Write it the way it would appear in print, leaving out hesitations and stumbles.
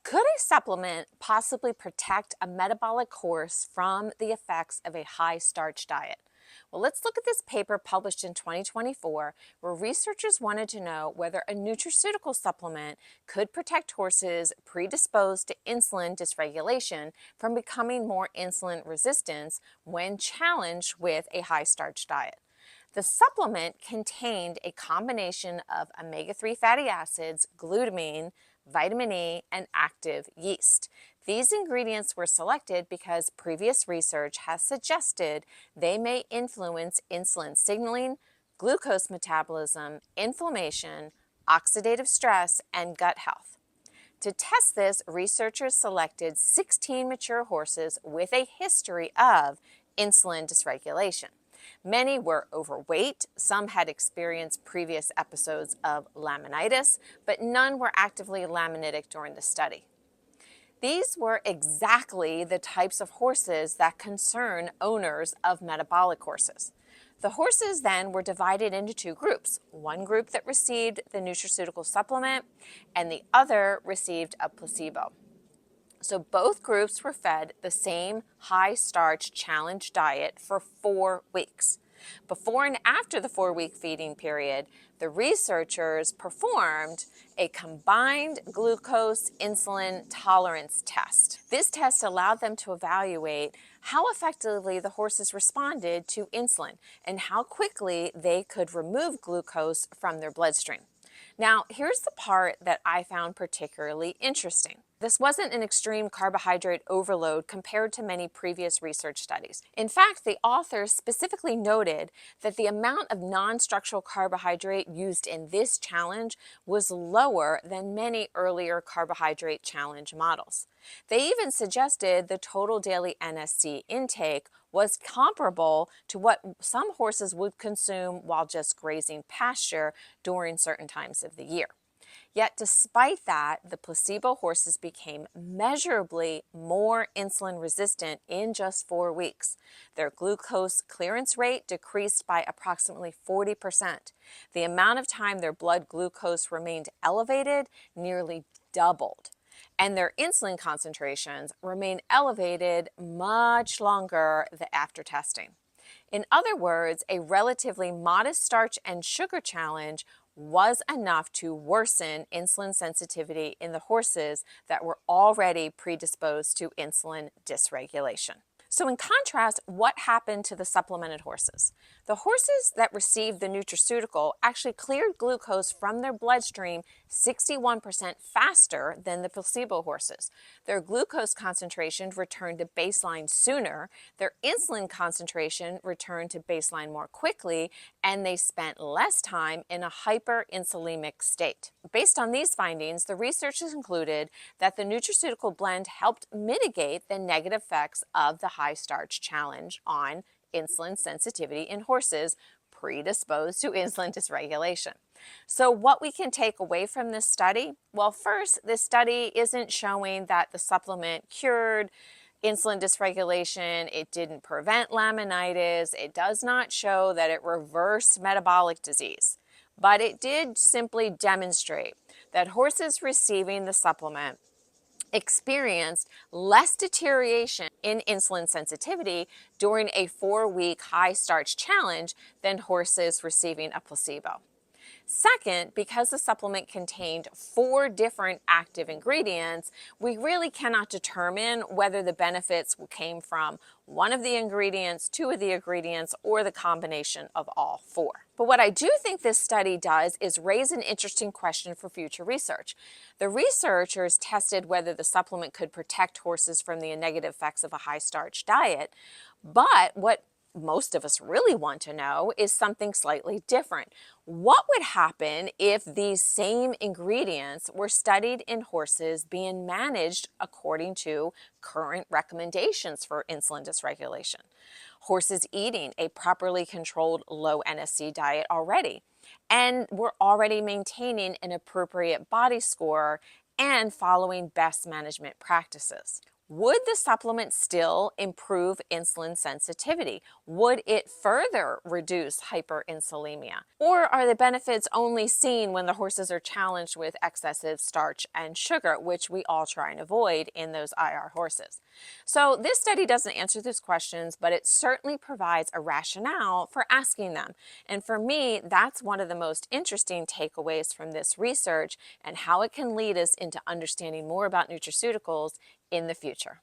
Could a supplement possibly protect a metabolic horse from the effects of a high starch diet? Well, let's look at this paper published in 2024 where researchers wanted to know whether a nutraceutical supplement could protect horses predisposed to insulin dysregulation from becoming more insulin resistant when challenged with a high starch diet. The supplement contained a combination of omega-3 fatty acids, glutamine, vitamin E, and active yeast. These ingredients were selected because previous research has suggested they may influence insulin signaling, glucose metabolism, inflammation, oxidative stress, and gut health. To test this, researchers selected 16 mature horses with a history of insulin dysregulation. Many were overweight, some had experienced previous episodes of laminitis, but none were actively laminitic during the study. These were exactly the types of horses that concern owners of metabolic horses. The horses then were divided into two groups, one group that received the nutraceutical supplement and the other received a placebo. So both groups were fed the same high-starch challenge diet for 4 weeks. Before and after the 4-week feeding period, the researchers performed a combined glucose insulin tolerance test. This test allowed them to evaluate how effectively the horses responded to insulin and how quickly they could remove glucose from their bloodstream. Now, here's the part that I found particularly interesting. This wasn't an extreme carbohydrate overload compared to many previous research studies. In fact, the authors specifically noted that the amount of non-structural carbohydrate used in this challenge was lower than many earlier carbohydrate challenge models. They even suggested the total daily NSC intake was comparable to what some horses would consume while just grazing pasture during certain times of the year. Yet despite that, the placebo horses became measurably more insulin resistant in just 4 weeks. Their glucose clearance rate decreased by approximately 40%. The amount of time their blood glucose remained elevated nearly doubled. And their insulin concentrations remained elevated much longer after testing. In other words, a relatively modest starch and sugar challenge was enough to worsen insulin sensitivity in the horses that were already predisposed to insulin dysregulation. So in contrast, what happened to the supplemented horses? The horses that received the nutraceutical actually cleared glucose from their bloodstream 61% faster than the placebo horses. Their glucose concentration returned to baseline sooner, their insulin concentration returned to baseline more quickly, and they spent less time in a hyperinsulinic state. Based on these findings, the researchers concluded that the nutraceutical blend helped mitigate the negative effects of the high starch challenge on insulin sensitivity in horses predisposed to insulin dysregulation. So what we can take away from this study? Well, first, this study isn't showing that the supplement cured insulin dysregulation, it didn't prevent laminitis, it does not show that it reversed metabolic disease, but it did simply demonstrate that horses receiving the supplement experienced less deterioration in insulin sensitivity during a 4-week high starch challenge than horses receiving a placebo. Second, because the supplement contained 4 different active ingredients, we really cannot determine whether the benefits came from one of the ingredients, 2 of the ingredients, or the combination of all 4. But what I do think this study does is raise an interesting question for future research. The researchers tested whether the supplement could protect horses from the negative effects of a high starch diet, but what most of us really want to know is something slightly different. What would happen if these same ingredients were studied in horses being managed according to current recommendations for insulin dysregulation? Horses eating a properly controlled low NSC diet already, and were already maintaining an appropriate body score and following best management practices. Would the supplement still improve insulin sensitivity? Would it further reduce hyperinsulinemia? Or are the benefits only seen when the horses are challenged with excessive starch and sugar, which we all try and avoid in those IR horses? So this study doesn't answer these questions, but it certainly provides a rationale for asking them. And for me, that's one of the most interesting takeaways from this research and how it can lead us into understanding more about nutraceuticals in the future.